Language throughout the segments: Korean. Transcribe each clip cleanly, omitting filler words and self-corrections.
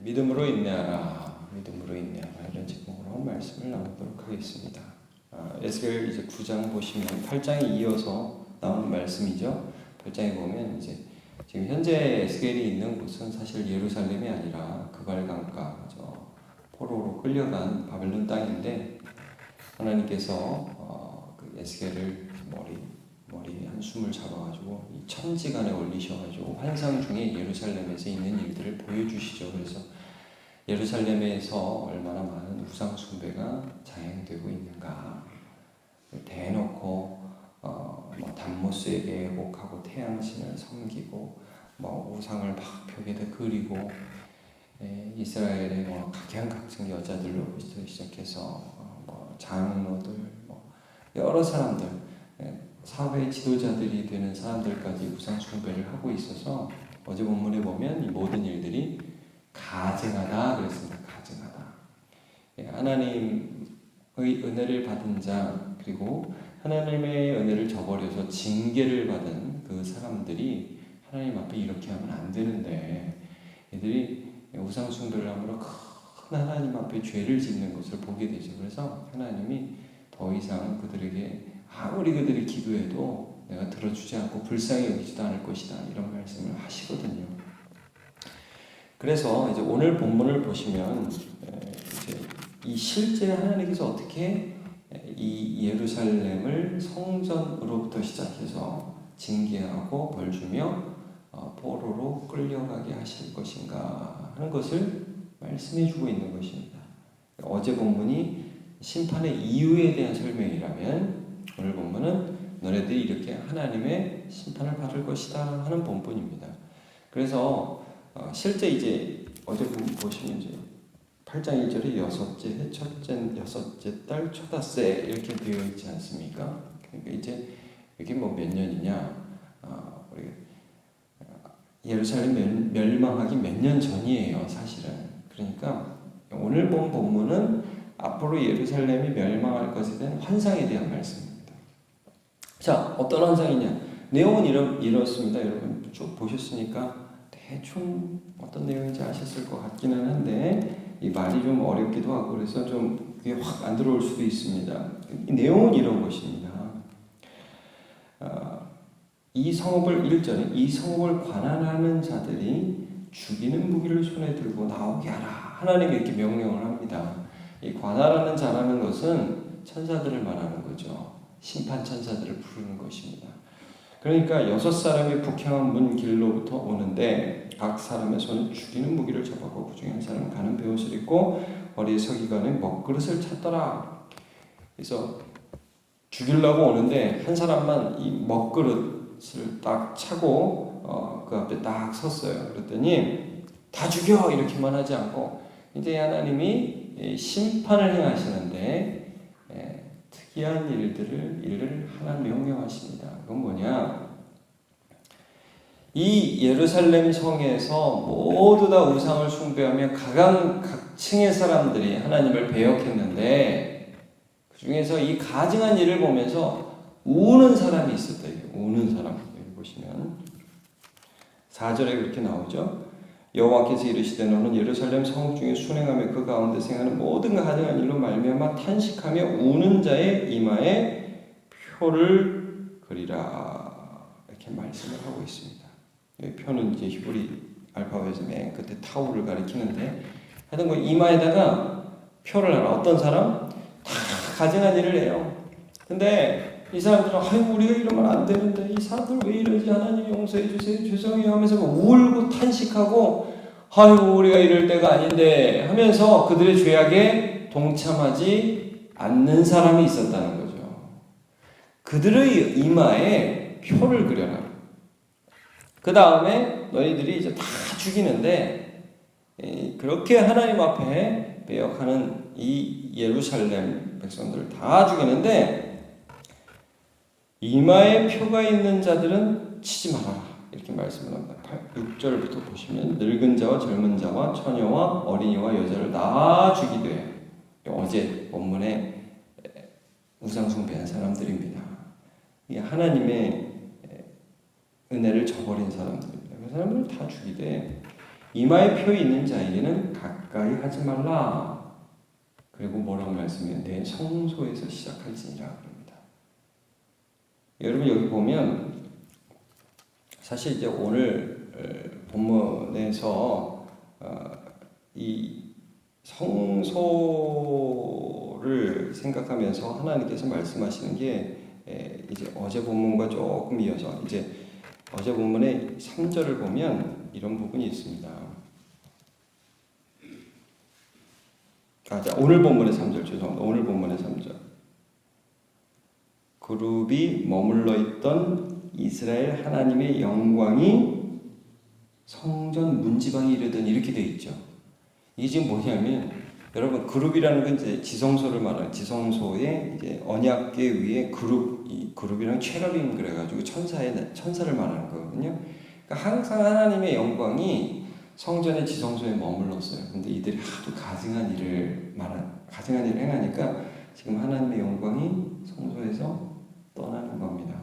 믿음으로 인내하라, 믿음으로 인내하라 이런 제목으로 말씀을 나누도록 하겠습니다. 에스겔 이제 9장 보시면 8장에 이어서 나오는 말씀이죠. 8장에 보면 이제 지금 현재 에스겔이 있는 곳은 사실 예루살렘이 아니라 그발강가 포로로 끌려간 바벨론 땅인데 하나님께서 그 에스겔을 머리 한숨을 잡아가지고 이 천지간에 올리셔가지고 환상 중에 예루살렘에서 있는 일들을 보여주시죠. 그래서 예루살렘에서 얼마나 많은 우상 숭배가 자행되고 있는가, 대놓고 담모스에게 애곡하고 태양신을 섬기고 우상을 막 벽에다 그리고 이스라엘의 각양각색 여자들로부터 시작해서 장로들 여러 사람들 사회 지도자들이 되는 사람들까지 우상 숭배를 하고 있어서 어제 본문에 보면 이 모든 일들이 가증하다 그랬습니다. 가증하다. 하나님의 은혜를 받은 자 그리고 하나님의 은혜를 저버려서 징계를 받은 그 사람들이 하나님 앞에 이렇게 하면 안 되는데 애들이 우상 숭배를 함으로 큰 하나님 앞에 죄를 짓는 것을 보게 되죠. 그래서 하나님이 더 이상 그들에게 아무리 그들이 기도해도 내가 들어주지 않고 불쌍히 여기지도 않을 것이다 이런 말씀을 하시거든요. 그래서 이제 오늘 본문을 보시면 이제 이 실제 하나님께서 어떻게 이 예루살렘을 성전으로부터 시작해서 징계하고 벌 주며 포로로 끌려가게 하실 것인가 하는 것을 말씀해 주고 있는 것입니다. 어제 본문이 심판의 이유에 대한 설명이라면 오늘 본문은 너네들이 이렇게 하나님의 심판을 받을 것이다 하는 본문입니다. 그래서 실제 이제 어제 보시면 이제 8장 1절에 여섯째 해 첫째 여섯째 달 초닷새 이렇게 되어 있지 않습니까? 그러니까 이제 이게 몇 년이냐? 우리 예루살렘 멸망하기 몇 년 전이에요, 사실은. 그러니까 오늘 본 본문은 앞으로 예루살렘이 멸망할 것에 대한 환상에 대한 말씀입니다. 자, 어떤 환상이냐? 내용은 이렇습니다. 여러분 쭉 보셨으니까 대충 어떤 내용인지 아셨을 것 같기는 한데 이 말이 좀 어렵기도 하고 그래서 좀 그게 확 안 들어올 수도 있습니다. 이 내용은 이런 것입니다. 이 성읍을 1절에 이 성읍을 관할하는 자들이 죽이는 무기를 손에 들고 나오게 하라. 하나님이 이렇게 명령을 합니다. 이 관할하는 자라는 것은 천사들을 말하는 거죠. 심판 천사들을 부르는 것입니다. 그러니까 6사람이 북향한 문 길로부터 오는데 각 사람의 손에 죽이는 무기를 잡았고 그 중에 한 사람은 가는 베옷을 입고 머리에 서기관에 먹그릇을 찼더라. 그래서 죽이려고 오는데 한 사람만 이 먹그릇을 딱 차고 그 앞에 딱 섰어요. 그랬더니 다 죽여 이렇게만 하지 않고 이제 하나님이 심판을 행하시는데 특이한 일을 하나 명령하십니다. 그건 뭐냐? 이 예루살렘 성에서 모두 다 우상을 숭배하며 각층의 사람들이 하나님을 배역했는데 그 중에서 이 가증한 일을 보면서 우는 사람이 있었다. 우는 사람. 여기 보시면 4절에 그렇게 나오죠. 여호와께서 이르시되 너는 예루살렘 성읍 중에 순행하며 그 가운데 생하는 모든 가증한 일로 말미암아 탄식하며 우는 자의 이마에 표를 그리라 이렇게 말씀을 하고 있습니다. 이 표는 이제 히브리 알파벳에서 맨 끝에 타우를 가리키는데 하여튼 그 이마에다가 표를 하라. 어떤 사람? 다 가증한 일을 해요. 근데 이 사람들은 아이고 우리가 이러면 안 되는데 이 사람들 왜 이러지 하나님 용서해 주세요 죄송해요 하면서 울고 탄식하고 아이고 우리가 이럴 때가 아닌데 하면서 그들의 죄악에 동참하지 않는 사람이 있었다는 거죠. 그들의 이마에 표를 그려라. 그 다음에 너희들이 이제 다 죽이는데 그렇게 하나님 앞에 배역하는 이 예루살렘 백성들을 다 죽이는데 이마에 표가 있는 자들은 치지 말아라 이렇게 말씀을 합니다. 6절부터 보시면 늙은 자와 젊은 자와 처녀와 어린이와 여자를 다 죽이되 어제 본문에 우상 숭배한 사람들입니다. 이게 하나님의 은혜를 저버린 사람들입니다. 그 사람들을 다 죽이되 이마에 표 있는 자에게는 가까이 하지 말라. 그리고 뭐라고 말씀해요? 내 성소에서 시작할지니라 그럽니다. 여러분 여기 보면 사실 이제 오늘 본문에서 이 성소를 생각하면서 하나님께서 말씀하시는 게 이제 어제 본문과 조금 이어서 이제 어제 본문의 3절을 보면 이런 부분이 있습니다. 자, 오늘 본문의 3절 죄송합니다. 오늘 본문의 3절. 그룹이 머물러 있던 이스라엘 하나님의 영광이 성전 문지방에 이르더니 이렇게 되어 있죠. 이게 지금 뭐냐면 여러분 그룹이라는 건 이제 지성소를 말하는 지성소의 이제 언약궤 위에 이 그룹이랑 체러빔 그래가지고 천사를 말하는 거거든요. 그러니까 항상 하나님의 영광이 성전의 지성소에 머물렀어요. 근데 이들이 하도 가증한 일을 행하니까 지금 하나님의 영광이 성소에서 떠나는 겁니다.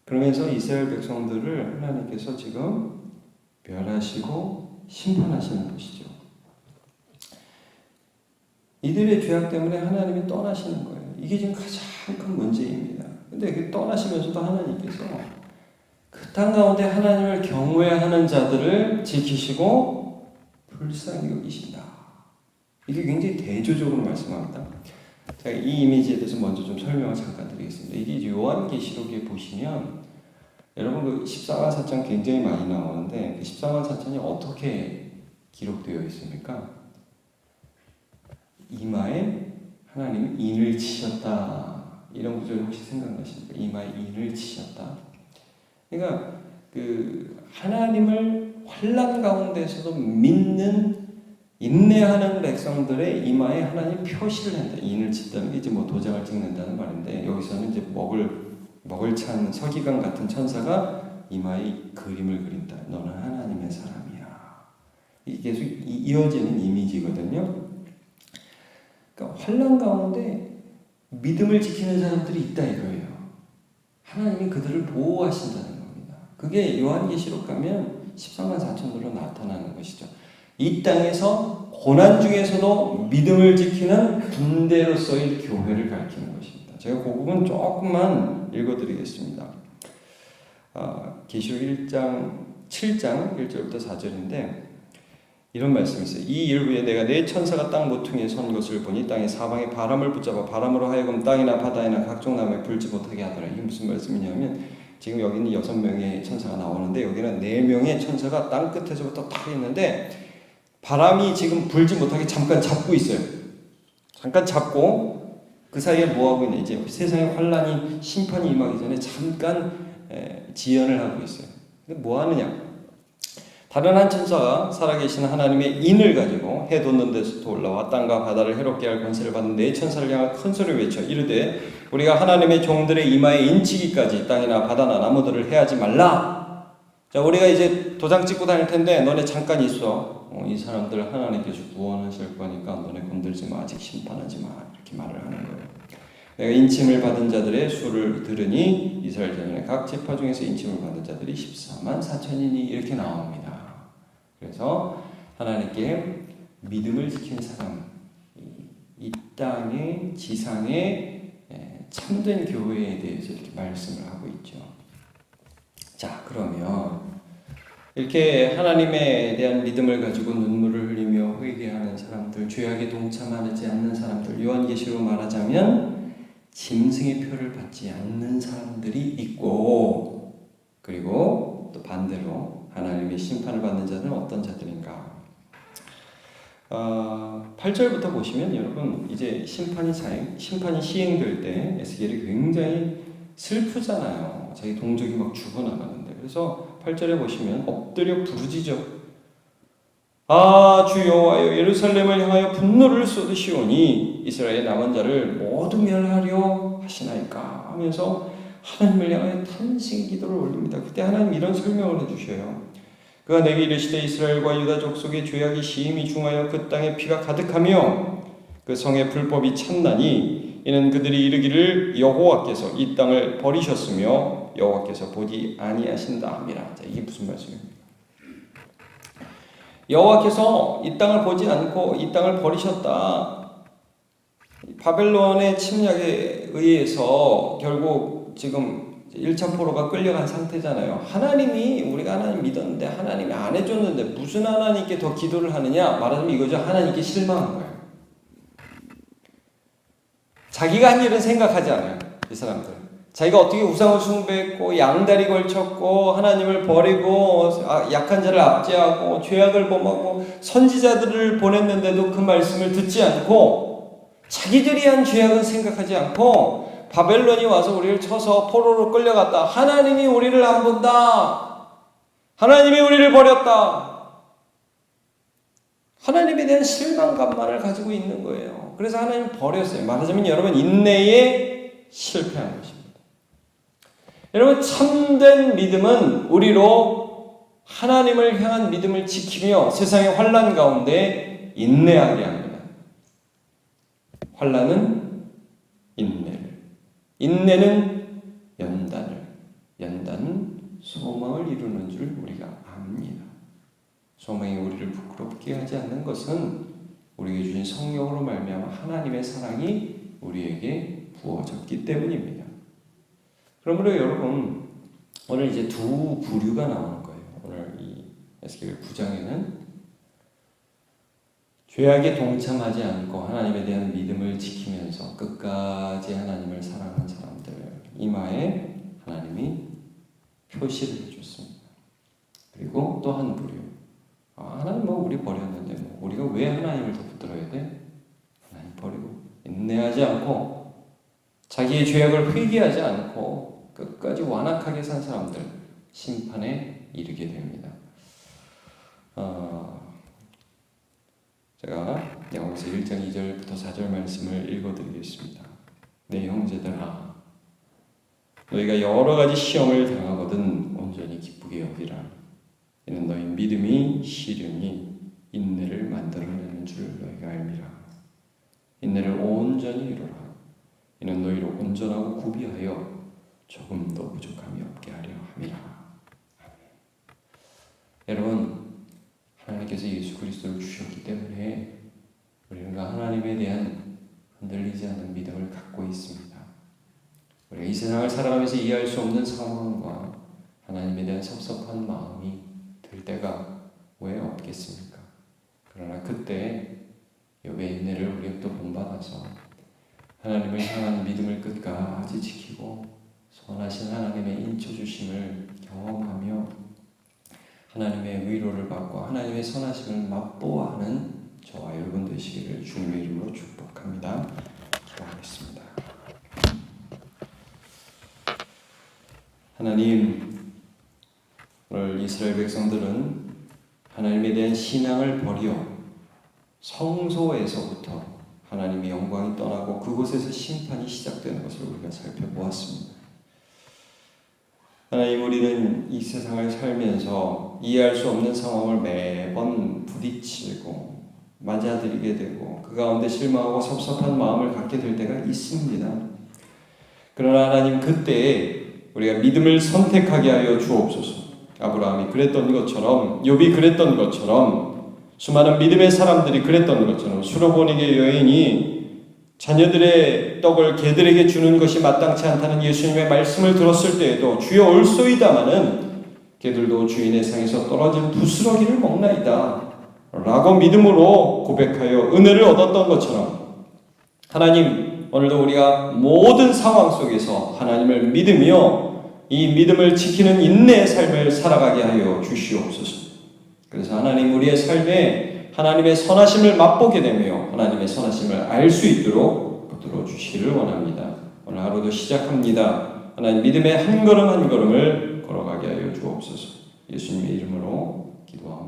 그러면서 이스라엘 백성들을 하나님께서 지금 멸하시고 심판하시는 것이죠. 이들의 죄악 때문에 하나님이 떠나시는 거예요. 이게 지금 가장 큰 문제입니다. 근데 떠나시면서도 하나님께서 그 땅 가운데 하나님을 경외하는 자들을 지키시고 불쌍히 여기신다. 이게 굉장히 대조적으로 말씀합니다. 제가 이 이미지에 대해서 먼저 좀 설명을 잠깐 드리겠습니다. 이게 요한계시록에 보시면 여러분 그 14만 4천 굉장히 많이 나오는데 그 14만 4천이 어떻게 기록되어 있습니까? 이마에 하나님이 인을 치셨다. 이런 구절 혹시 생각나십니까? 이마에 인을 치셨다. 그러니까 그 하나님을 환난 가운데서도 믿는 인내하는 백성들의 이마에 하나님 표시를 한다. 인을 친다는 게 이제 뭐 도장을 찍는다는 말인데 여기서는 이제 먹을 찬 서기관 같은 천사가 이마에 그림을 그린다. 너는 하나님의 사람이야. 이게 계속 이어지는 이미지거든요. 그러니까 환난 가운데 믿음을 지키는 사람들이 있다 이거예요. 하나님이 그들을 보호하신다는 겁니다. 그게 요한계시록 가면 14만 4천으로 나타나는 것이죠. 이 땅에서 고난 중에서도 믿음을 지키는 군대로서의 교회를 가리키는 것입니다. 제가 그 부분 조금만 읽어드리겠습니다. 계시록 1장 7장 1절부터 4절인데 이런 말씀이 있어요. 이 일 후에 내가 네 천사가 땅 모퉁이에 선 것을 보니 땅의 사방에 바람을 붙잡아 바람으로 하여금 땅이나 바다이나 각종 나무에 불지 못하게 하더라. 이게 무슨 말씀이냐면 지금 여기는 6명의 천사가 나오는데 여기는 4명의 천사가 땅 끝에서부터 탁 있는데 바람이 지금 불지 못하게 잠깐 잡고 있어요. 잠깐 잡고 그 사이에 뭐하고 있냐. 이제 세상의 환란이 심판이 임하기 전에 잠깐 지연을 하고 있어요. 근데 뭐 하느냐. 다른 한 천사가 살아계신 하나님의 인을 가지고 해 돋는 데서부터 올라와 땅과 바다를 해롭게 할 권세를 받는 네 천사를 향한 큰 소리를 외쳐 이르되 우리가 하나님의 종들의 이마에 인치기까지 땅이나 바다나 나무들을 해하지 말라. 자, 우리가 이제 도장 찍고 다닐 텐데 너네 잠깐 있어. 이 사람들 하나님께서 구원하실 거니까 너네 건들지 마. 아직 심판하지 마. 이렇게 말을 하는 거예요. 내가 인침을 받은 자들의 수를 들으니 이스라엘 자손의 각 지파 중에서 인침을 받은 자들이 14만 4천이니 이렇게 나옵니다. 그래서 하나님께 믿음을 지키는 사람, 이 땅의 지상의 참된 교회에 대해서 이렇게 말씀을 하고 있죠. 자, 그러면 이렇게 하나님에 대한 믿음을 가지고 눈물을 흘리며 회개하는 사람들, 죄악에 동참하지 않는 사람들, 요한계시로 말하자면 짐승의 표를 받지 않는 사람들이 있고, 그리고 또 반대로 하나님의 심판을 받는 자들은 어떤 자들인가? 8절부터 보시면 여러분 이제 심판이 시행될 때 에스겔이 굉장히 슬프잖아요. 자기 동족이 막 죽어나가는데. 그래서 8절에 보시면 엎드려 부르짖어. 주 여호와여 예루살렘을 향하여 분노를 쏟으시오니 이스라엘 남은 자를 모두 멸하려 하시나이까 하면서 하나님을 향하여 탄식 기도를 올립니다. 그때 하나님 이런 설명을 해주셔요. 그가 내게 이르시되 이스라엘과 유다 족속의 죄악이 심히 중하여 그 땅에 피가 가득하며 그 성의 불법이 찬나니 이는 그들이 이르기를 여호와께서 이 땅을 버리셨으며 여호와께서 보지 아니하신다 함이라. 자, 이게 무슨 말씀입니까? 여호와께서 이 땅을 보지 않고 이 땅을 버리셨다. 바벨론의 침략에 의해서 결국 지금 1차 포로가 끌려간 상태잖아요. 하나님이, 우리가 하나님 믿었는데 하나님이 안 해줬는데 무슨 하나님께 더 기도를 하느냐? 말하자면 이거죠. 하나님께 실망한 거예요. 자기가 한 일은 생각하지 않아요. 이 사람들. 자기가 어떻게 우상을 숭배했고 양다리 걸쳤고 하나님을 버리고 약한 자를 압제하고 죄악을 범하고 선지자들을 보냈는데도 그 말씀을 듣지 않고 자기들이 한 죄악은 생각하지 않고 바벨론이 와서 우리를 쳐서 포로로 끌려갔다. 하나님이 우리를 안 본다. 하나님이 우리를 버렸다. 하나님에 대한 실망감만을 가지고 있는 거예요. 그래서 하나님을 버렸어요. 말하자면 여러분 인내에 실패한 것입니다. 여러분 참된 믿음은 우리로 하나님을 향한 믿음을 지키며 세상의 환난 가운데 인내하게 합니다. 환난은 인내를, 인내는 연단을, 연단은 소망을 이루는 줄 우리가 압니다. 소망이 우리를 부끄럽게 하지 않는 것은 우리에게 주신 성령으로 말미암아 하나님의 사랑이 우리에게 부어졌기 때문입니다. 그러므로 여러분 오늘 이제 두 부류가 나오는 거예요. 오늘 이 에스겔 9장에는 죄악에 동참하지 않고 하나님에 대한 믿음을 지키면서 끝까지 하나님을 사랑하는 사람들 이마에 하나님이 표시를 해줬습니다. 그리고 또 한 부류, 하나님 뭐 우리 버렸는데 뭐 우리가 왜 하나님을 더 붙들어야 돼? 하나님 버리고 인내하지 않고 자기의 죄악을 회개하지 않고 끝까지 완악하게 산 사람들 심판에 이르게 됩니다. 제가 영어서 1장 2절부터 4절 말씀을 읽어드리겠습니다. 내 형제들아, 너희가 여러 가지 시험을 당하거든 온전히 기쁘게 여기라. 이는 너희 믿음이 시련이 인내를 만들어내는 줄 너희가 알미라. 인내를 온전히 이루라. 이는 너희로 온전하고 구비하여 조금도 부족함이 없게 하려 함이라. 아멘. 여러분, 하나님께서 예수 그리스도를 주셨기 때문에 우리는 하나님에 대한 흔들리지 않는 믿음을 갖고 있습니다. 우리가 이 세상을 살아가면서 이해할 수 없는 상황과 하나님에 대한 섭섭한 마음이 들 때가 왜 없겠습니까? 그러나 그때 욥의 인내를 우리가 또 본받아서 하나님을 향한 믿음을 끝까지 지키고 선하신 하나님의 인쳐주심을 경험하며 하나님의 위로를 받고 하나님의 선하심을 맛보아하는 저와 여러분 되시기를 주님의 이름으로 축복합니다. 기도하겠습니다. 하나님, 오늘 이스라엘 백성들은 하나님에 대한 신앙을 버려 성소에서부터 하나님의 영광이 떠나고 그곳에서 심판이 시작되는 것을 우리가 살펴보았습니다. 하나님, 우리는 이 세상을 살면서 이해할 수 없는 상황을 매번 부딪히고 맞아들이게 되고 그 가운데 실망하고 섭섭한 마음을 갖게 될 때가 있습니다. 그러나 하나님, 그때에 우리가 믿음을 선택하게 하여 주옵소서. 아브라함이 그랬던 것처럼, 욥이 그랬던 것처럼, 수많은 믿음의 사람들이 그랬던 것처럼, 수로보니게 여인이 자녀들의 떡을 개들에게 주는 것이 마땅치 않다는 예수님의 말씀을 들었을 때에도 주여 올소이다마는 개들도 주인의 상에서 떨어진 부스러기를 먹나이다 라고 믿음으로 고백하여 은혜를 얻었던 것처럼, 하나님, 오늘도 우리가 모든 상황 속에서 하나님을 믿으며 이 믿음을 지키는 인내의 삶을 살아가게 하여 주시옵소서. 그래서 하나님, 우리의 삶에 하나님의 선하심을 맛보게 되며 하나님의 선하심을 알 수 있도록 붙들어 주시기를 원합니다. 오늘 하루도 시작합니다. 하나님, 믿음의 한 걸음 한 걸음을 걸어가게 하여 주옵소서. 예수님의 이름으로 기도합니다.